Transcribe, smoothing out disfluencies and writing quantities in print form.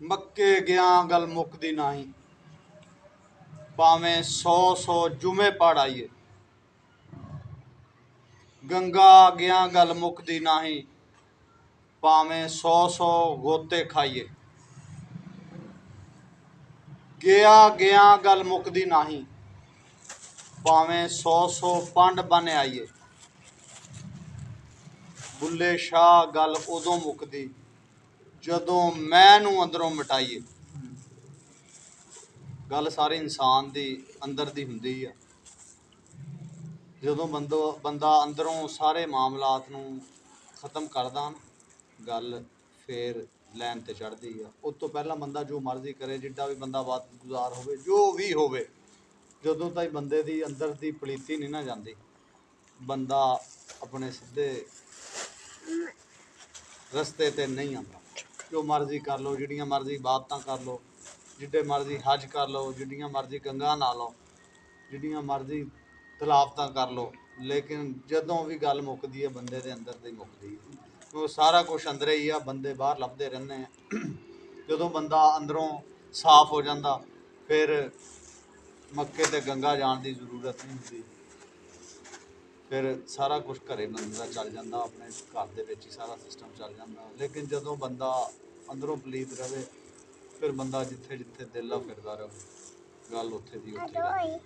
मक्के गया गल मुकदी नहीं, भावें 100 जुमे पढ़ आइए। गंगा गया गल मुकदी नहीं, भावें 100 गोते खाइए। गया गया गल मुकदी नहीं, भावें 100 पंड बन आइए। बुल्ले शाह गल उदों मुकदी, जदों मैनू अंदरों मिटाइए। गल सारे इंसान दी अंदर दी हुंदी है। जदों बंदा अंदरों सारे मामलात नूं खत्म करदा गल फिर लैन ते चढ़दी है। उस तो पहला बंदा जो मर्जी करे, जिड्डा भी बंदा वादगुजार होवे, जो भी होवे, जदों तक बंदे दी अंदर दी पलीती नहीं ना जाती, बंदा अपने सीधे रस्ते ते नहीं आता। जो मर्जी कर लो, जिहड़ियां मर्जी इबादतां कर लो, जिड्डे मर्जी हज कर लो, जिड्डियां मर्जी गंगा नहा लो, जिड्डियां मर्जी तलावतां कर लो, लेकिन जदों भी गल मुकदी है बंदे दे अंदर दी मुकदी है। तो सारा कुछ अंदर ही आ, बंदे बाहर लभदे रहने हैं। जदों बंदा अंदरों साफ हो जाता, फिर मक्के ते गंगा जाण दी जरूरत नहीं होती। फिर सारा कुछ घरे बंदे दा चल जाता, अपने घर दे विच ही सारा सिस्टम चल जाता। लेकिन जदों बंदा अंदरों पलीत रहे, फिर बंदा जिथे जिथे दिल आ फिरदा रहे, गल उत्थे दी उत्थे ही रहे।